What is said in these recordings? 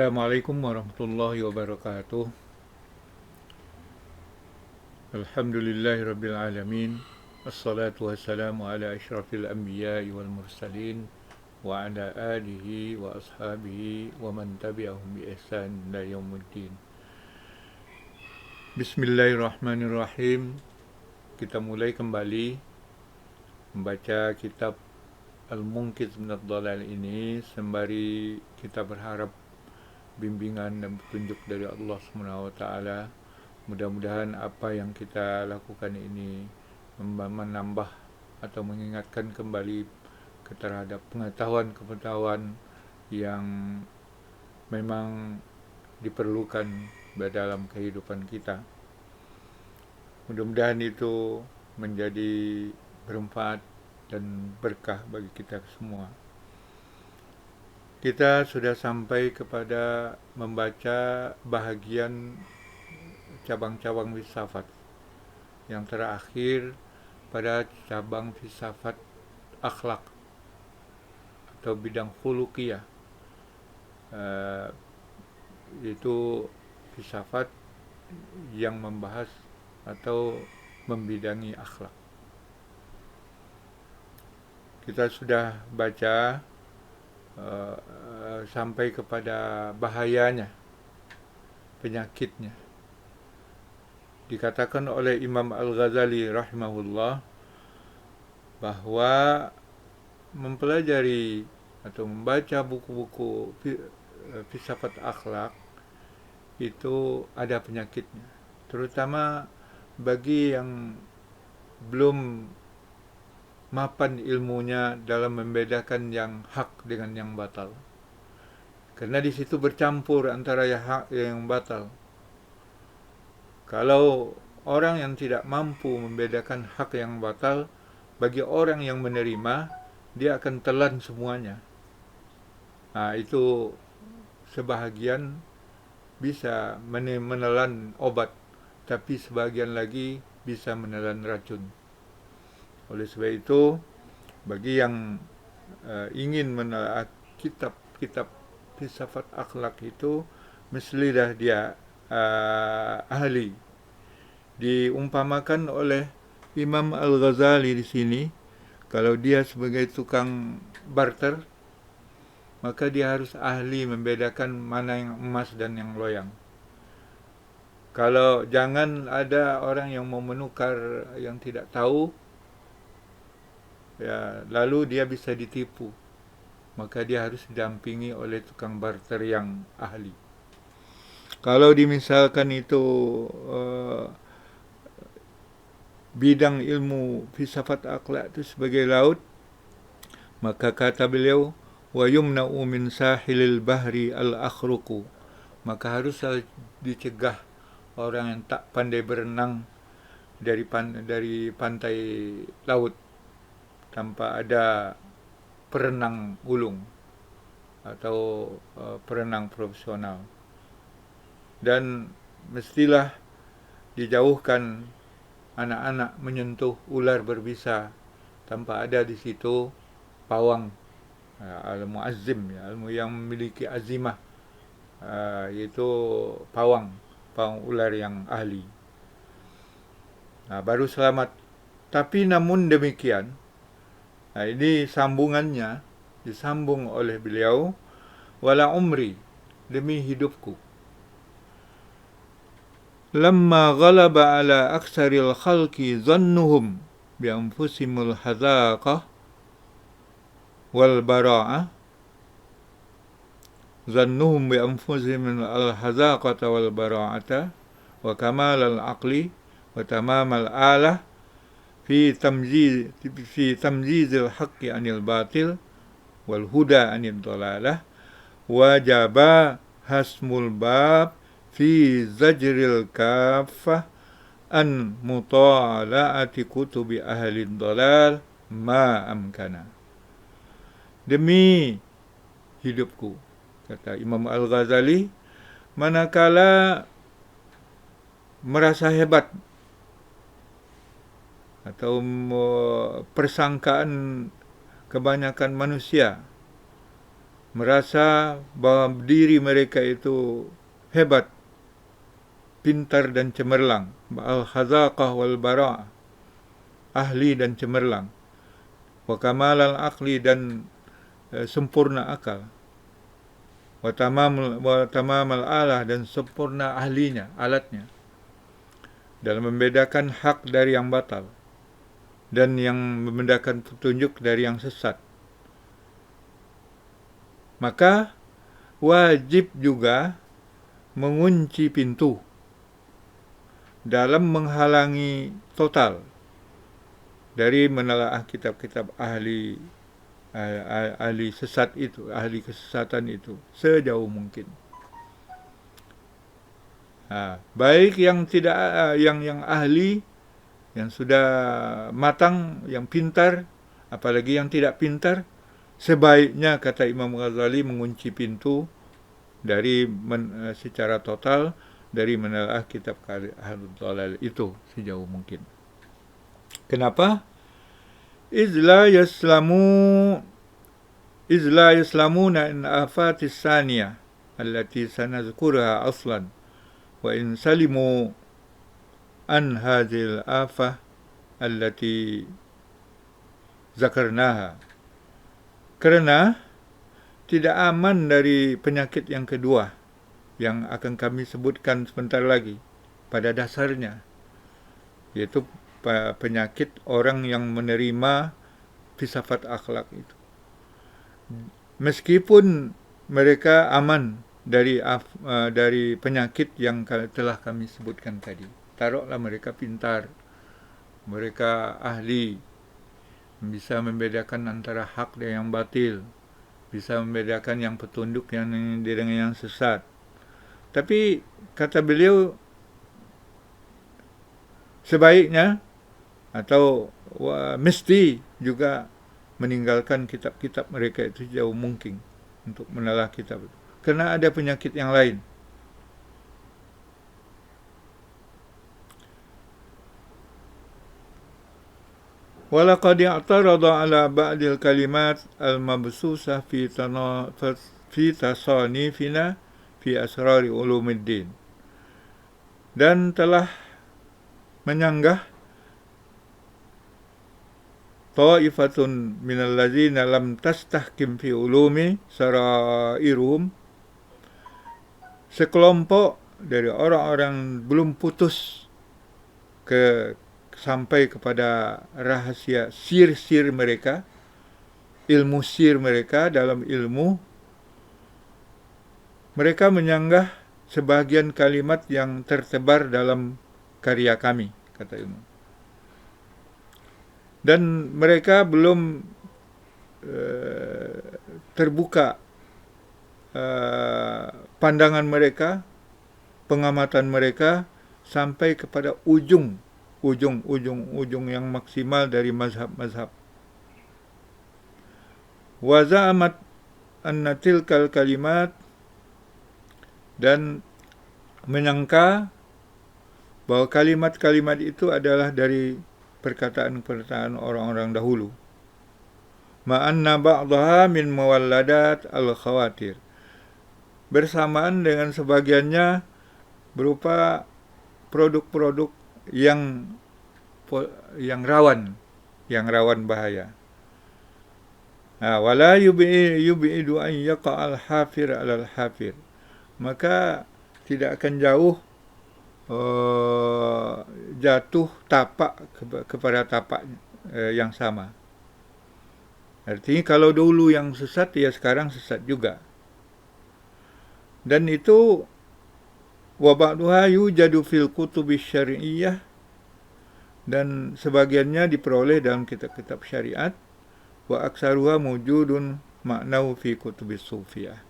Assalamualaikum warahmatullahi wabarakatuh. Alhamdulillahirabbil alamin. Assalatu wassalamu ala asyrafil anbiya'i wal mursalin wa ala alihi wa ashabihi wa man tabi'ahum bi ihsan ila yaumiddin. Bismillahirrahmanirrahim. Kita mulai kembali membaca kitab Al-Munqidh minadh Dhalal ini sembari kita berharap bimbingan dan petunjuk dari Allah SWT. Mudah-mudahan apa yang kita lakukan ini menambah atau mengingatkan kembali terhadap pengetahuan-pengetahuan yang memang diperlukan dalam kehidupan kita. Mudah-mudahan itu menjadi bermanfaat dan berkah bagi kita semua. Kita sudah sampai kepada membaca bahagian cabang-cabang filsafat. Yang terakhir pada cabang filsafat akhlak atau bidang khuluqiyah. Itu filsafat yang membahas atau membidangi akhlak. Kita sudah baca sampai kepada bahayanya, penyakitnya. Dikatakan oleh Imam Al-Ghazali rahimahullah bahwa mempelajari atau membaca buku-buku filsafat akhlak itu ada penyakitnya, terutama bagi yang belum mapan ilmunya dalam membedakan yang hak dengan yang batal. Karena di situ bercampur antara yang hak dan yang batal. Kalau orang yang tidak mampu membedakan hak yang batal, bagi orang yang menerima, dia akan telan semuanya. Nah, itu sebahagian bisa menelan obat, tapi sebagian lagi bisa menelan racun. Oleh sebab itu, bagi yang ingin menelaah kitab-kitab filsafat akhlak itu, mestilah dia ahli. Diumpamakan oleh Imam Al-Ghazali di sini, kalau dia sebagai tukang barter, maka dia harus ahli membedakan mana yang emas dan yang loyang. Kalau jangan ada orang yang mau menukar yang tidak tahu, ya, lalu dia bisa ditipu, maka dia harus didampingi oleh tukang barter yang ahli. Kalau dimisalkan itu bidang ilmu filsafat akhlak itu sebagai laut, maka kata beliau, wa yumna'u min sahilil bahri al-akhruqu, maka harus dicegah orang yang tak pandai berenang dari pantai laut tanpa ada perenang ulung atau perenang profesional. Dan mestilah dijauhkan anak-anak menyentuh ular berbisa tanpa ada di situ pawang, al-muazzim, ilmu yang memiliki azimah, yaitu pawang ular yang ahli. Nah, baru selamat. Tapi namun demikian, nah, ini sambungannya disambung oleh beliau, wala umri, demi hidupku, lamma ghalaba ala aksaril khalqi zannuhum bi anfusimul hadaqah wal bara'ah, zannuhum bi anfusihim al hadaqata wal bara'ata wa kamal al aqli wa tamam al alah fi tamjizil haqqi anil batil wal huda anil dalalah, wajaba hasmul bab fi zajril kafah an muta'ala'ati kutubi ahli dalal ma amkana. Demi hidupku, kata Imam Al-Ghazali, manakala merasa hebat atau persangkaan kebanyakan manusia merasa bahwa diri mereka itu hebat, pintar dan cemerlang, al-hazaqah wal bara'ah, ahli dan cemerlang, wa kamalal akli dan sempurna akal, wa tamamal alah dan sempurna ahlinya, alatnya, dalam membedakan hak dari yang batal dan yang membedakan petunjuk dari yang sesat. Maka wajib juga mengunci pintu dalam menghalangi total dari menelaah kitab-kitab ahli sesat itu, ahli kesesatan itu sejauh mungkin. Baik yang tidak yang ahli, yang sudah matang, yang pintar, apalagi yang tidak pintar, sebaiknya, kata Imam Ghazali, mengunci pintu dari secara total dari menelaah kitab Ahlul Dhalal itu sejauh mungkin. Kenapa? Izla yaslamuna in afatis saniyah allati sanazkurha aslan wa in salimu an hadhil afah allati zakarnaha. Karena tidak aman dari penyakit yang kedua yang akan kami sebutkan sebentar lagi pada dasarnya, yaitu penyakit orang yang menerima filsafat akhlak itu. Meskipun mereka aman dari penyakit yang telah kami sebutkan tadi. Taruhlah mereka pintar, mereka ahli, bisa membedakan antara hak dan yang batil, bisa membedakan yang petunjuk dengan yang sesat. Tapi kata beliau, sebaiknya atau mesti juga meninggalkan kitab-kitab mereka itu jauh mungkin untuk menelaah kitab itu, karena ada penyakit yang lain. Walaqad i'tarada ala ba'dil kalimat al-mabsusah fi tasanifina fi asrari ulumuddin, dan telah menyanggah ta'ifatun minal ladzina lam tastahkim fi ulumi sarairum, sekelompok dari orang-orang belum putus sampai kepada rahasia sir-sir mereka, ilmu sir mereka dalam ilmu. Mereka menyanggah sebagian kalimat yang tersebar dalam karya kami, kata ilmu. Dan mereka belum terbuka pandangan mereka, pengamatan mereka sampai kepada ujung yang maksimal dari mazhab-mazhab. Wa za'amat anna tilkal kalimat, dan menyangka bahwa kalimat-kalimat itu adalah dari perkataan-perkataan orang-orang dahulu. Ma'anna ba'daha min mawalladat al-khawatir, bersamaan dengan sebagiannya berupa produk-produk yang rawan bahaya. Wala yub'idu an yaqa'al hafir 'alal hafir, maka tidak akan jatuh tapak kepada tapak yang sama. Artinya kalau dulu yang sesat, ya sekarang sesat juga. Dan itu wa ba'duha yujadu fil kutubis syar'iyyah, dan sebagiannya diperoleh dalam kitab-kitab syariat. Wa aksaruha mujudun ma'nau fi kutubis sufiyah,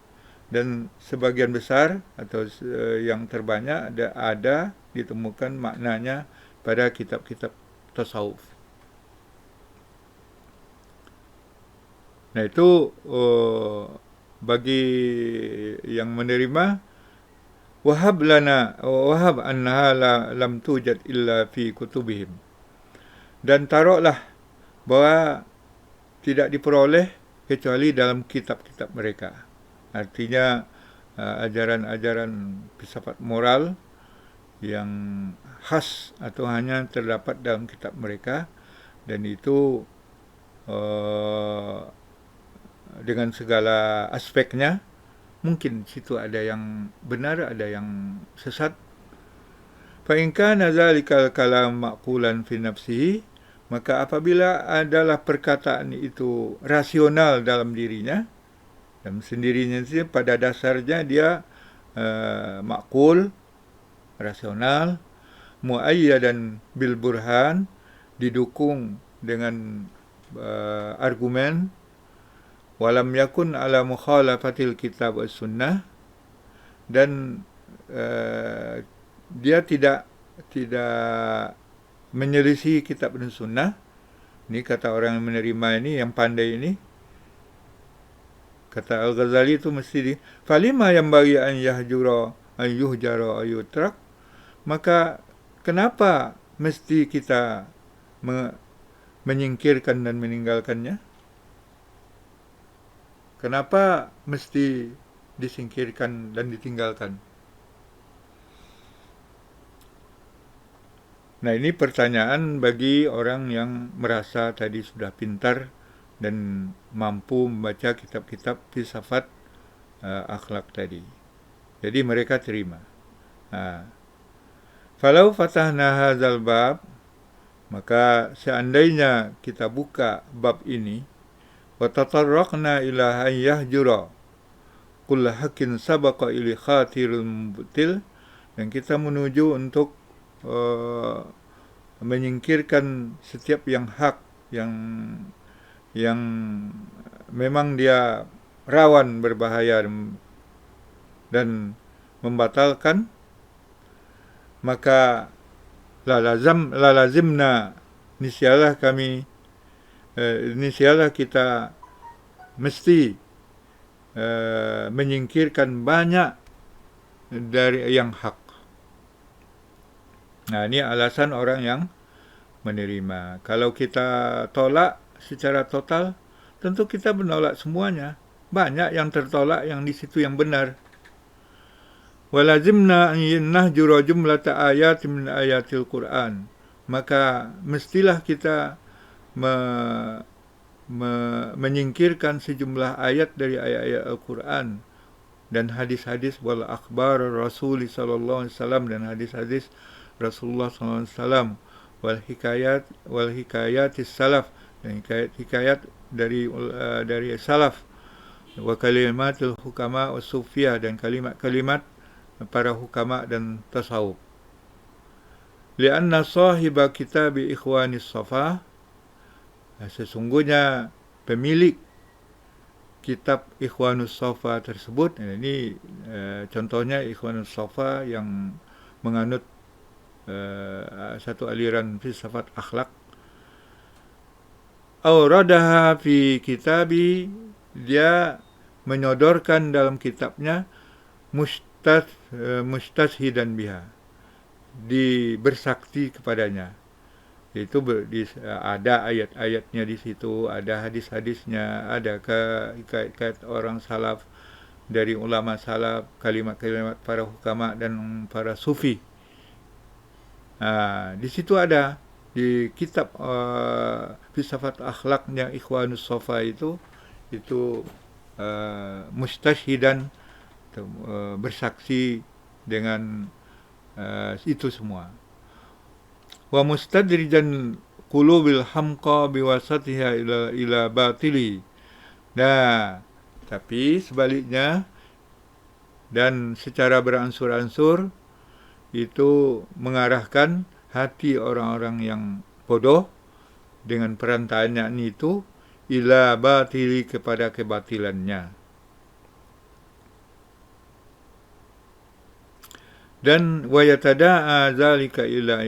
dan sebagian besar atau yang terbanyak ada ditemukan maknanya pada kitab-kitab tasawuf. Nah itu bagi yang menerima, wahab annaha lam tujad illa fi kutubihim, dan taruhlah bahwa tidak diperoleh kecuali dalam kitab-kitab mereka. Artinya ajaran-ajaran filsafat moral yang khas atau hanya terdapat dalam kitab mereka, dan itu dengan segala aspeknya. Mungkin situ ada yang benar, ada yang sesat. Fa in kana zalikal kalam maqulan fi nafsihi, maka apabila adalah perkataan itu rasional dalam dirinya, dalam sendirinya sih, pada dasarnya dia makul, rasional, muayyadan bil burhan, didukung dengan argumen, walam yakun ala mukhalafatil kitab was sunnah, dan dia tidak menyelisih kitab dan sunnah. Ini kata orang yang menerima ini, yang pandai ini. Kata Al-Ghazali itu mesti falima yang bagi an yuhjara ayutrak, maka kenapa mesti kita menyingkirkan dan meninggalkannya? Kenapa mesti disingkirkan dan ditinggalkan? Nah, ini pertanyaan bagi orang yang merasa tadi sudah pintar dan mampu membaca kitab-kitab filsafat akhlak tadi. Jadi mereka terima. Falau fatahna hadzal bab, maka seandainya kita buka bab ini, wa tatarraqna ila an yahjura kull haqqin sabaqa ili khatirul mubtil, dan kita menuju untuk menyingkirkan setiap yang hak, yang memang dia rawan berbahaya dan membatalkan, maka lalazimna, nisyalah kita mesti menyingkirkan banyak dari yang hak. Nah, ini alasan orang yang menerima. Kalau kita tolak secara total, tentu kita menolak semuanya. Banyak yang tertolak, yang di situ yang benar. Walazimna an nahjura jumlata ayat min ayatil Quran. Maka mestilah kita menyingkirkan sejumlah ayat dari ayat-ayat Al-Quran dan hadis-hadis wal akhbar Rasul sallallahu alaihi wasallam, dan hadis-hadis Rasulullah SAW, wal hikayatis salaf, dan hikayat dari salaf, wa kalimatul hukama was sufiyah, dan kalimat-kalimat para hukama dan tasawuf. Lianna sahiba kitab ikhwanis safah, sesungguhnya pemilik kitab Ikhwanus Safa tersebut, ini contohnya Ikhwanus Safa yang menganut satu aliran filsafat akhlak. Auradaha fi kitabi, dia menyodorkan dalam kitabnya mustashidan biha, bersakti kepadanya. Itu ada ayat-ayatnya di situ, ada hadis-hadisnya, ada hikayat orang salaf, dari ulama salaf, kalimat-kalimat para hukama dan para sufi. Di situ ada di kitab filsafat akhlaknya Ikhwanus Safa itu mustashhidan, bersaksi dengan itu semua. Wa mustadrijan qulubil hamqa biwasatiha ila batili. Nah, tapi sebaliknya, dan secara beransur-ansur, itu mengarahkan hati orang-orang yang bodoh dengan perantaraan itu ila batili, kepada kebatilannya. Dan wa yatada'a zalika ila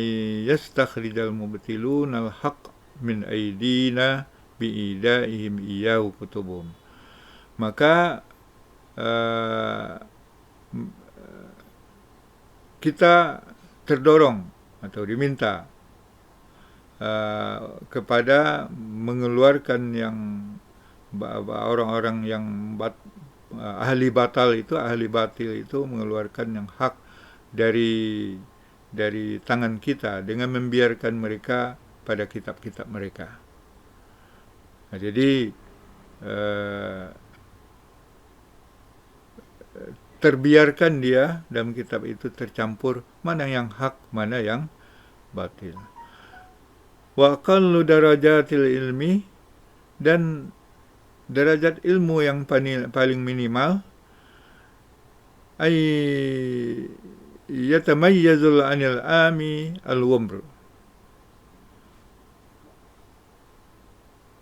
yastakhrijal mubtilun al-haq min aidina bi'idaihim iyahu kutubum. Maka kita terdorong atau diminta kepada mengeluarkan yang orang-orang yang ahli batil itu mengeluarkan yang hak dari tangan kita dengan membiarkan mereka pada kitab-kitab mereka. Nah, jadi terbiarkan dia dalam kitab itu tercampur mana yang hak, mana yang batil. Wa aqallu darajatil ilmi, dan derajat ilmu yang paling minimal ay yatamayyazul anil ami al-wumr,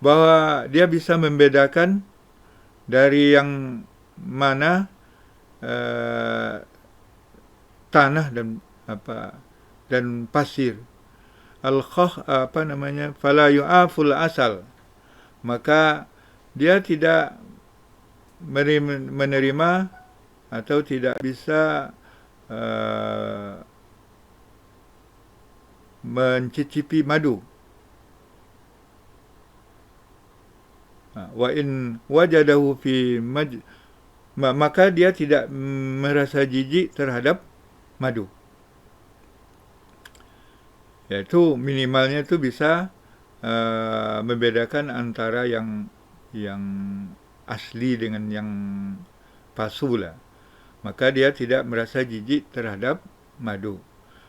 bahwa dia bisa membedakan dari yang mana tanah dan pasir. Fala yu'aful asal, maka dia tidak menerima atau tidak bisa mencicipi madu. Wa in wajadahu fi maka dia tidak merasa jijik terhadap madu. Yaitu minimalnya itu bisa membedakan antara yang asli dengan yang palsu lah. Maka dia tidak merasa jijik terhadap madu.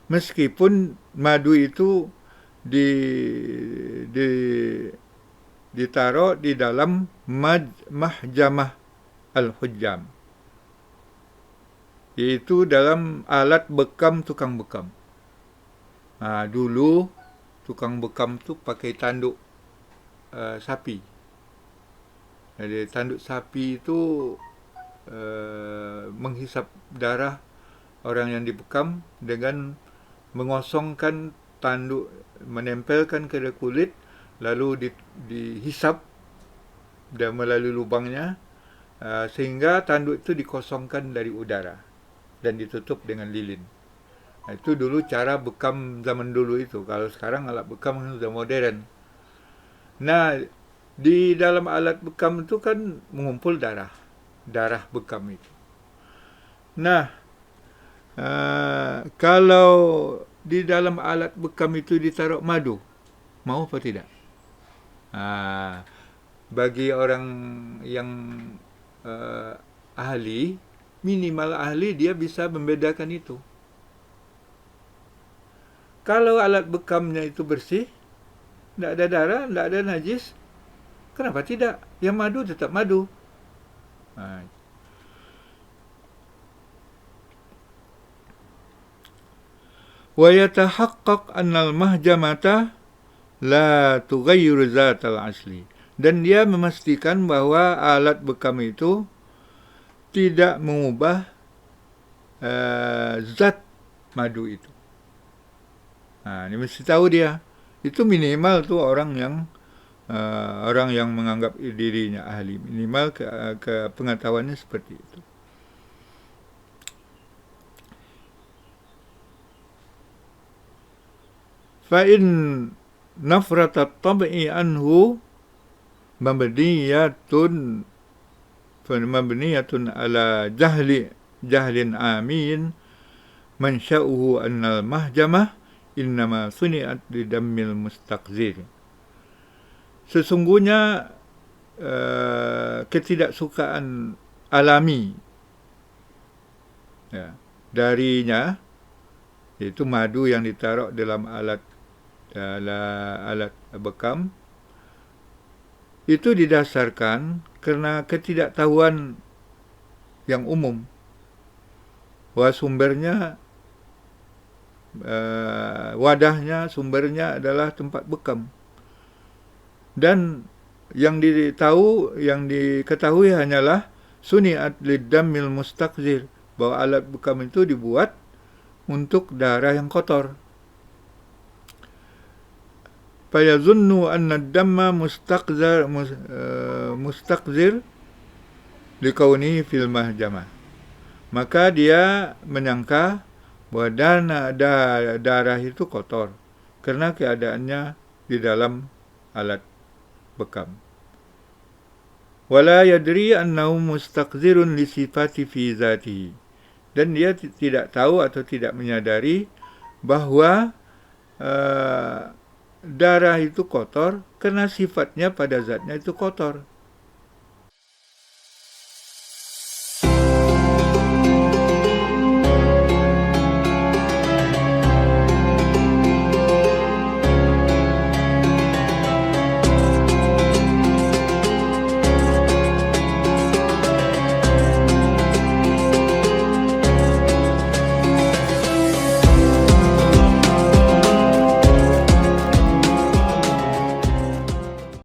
Meskipun madu itu ditaruh di dalam mahjamah al-hujjam, yaitu dalam alat bekam tukang bekam. Dulu tukang bekam tu pakai tanduk sapi. Jadi tanduk sapi itu menghisap darah orang yang dibekam dengan mengosongkan tanduk, menempelkan ke kulit, lalu dihisap dan melalui lubangnya, sehingga tanduk itu dikosongkan dari udara dan ditutup dengan lilin. Itu dulu cara bekam zaman dulu itu. Kalau sekarang alat bekam sudah modern. Nah, di dalam alat bekam itu kan mengumpul darah bekam itu. Nah, kalau di dalam alat bekam itu ditaruh madu, mau apa tidak? Bagi orang yang ahli, minimal ahli, dia bisa membedakan itu. Kalau alat bekamnya itu bersih, tidak ada darah, tidak ada najis, kenapa tidak? Yang madu tetap madu. Wa yatahaqqaq annal mahjamata la tughayyiru zatal asli, dan dia memastikan bahwa alat bekam itu tidak mengubah zat madu itu. Ini mesti tahu dia. Itu minimal tuh orang yang menganggap dirinya ahli, minimal ke pengetahuannya seperti itu. Fa in nafratat tab'i anhu mabniyatun ala jahlin amin mansya'uhu annal mahjamah innama suni'at lidammil mustaqzir. Sesungguhnya ketidaksukaan alami darinya, yaitu madu yang ditaruh dalam alat bekam, itu didasarkan karena ketidaktahuan yang umum bahwa sumbernya, wadahnya, sumbernya adalah tempat bekam, dan yang diketahui hanyalah suni'at lidammil mustaqzir, bahwa alat bekam itu dibuat untuk darah yang kotor. Fayazunnu anna ad-damma mustaqzir likaunihi fil mahjamah, maka dia menyangka bahwa darah itu kotor karena keadaannya di dalam alat bekam. wala yadri annahu mustaqzirun li sifati fi zatihi. Dan dia tidak tahu atau tidak menyadari bahwa darah itu kotor karena sifatnya pada zatnya itu kotor.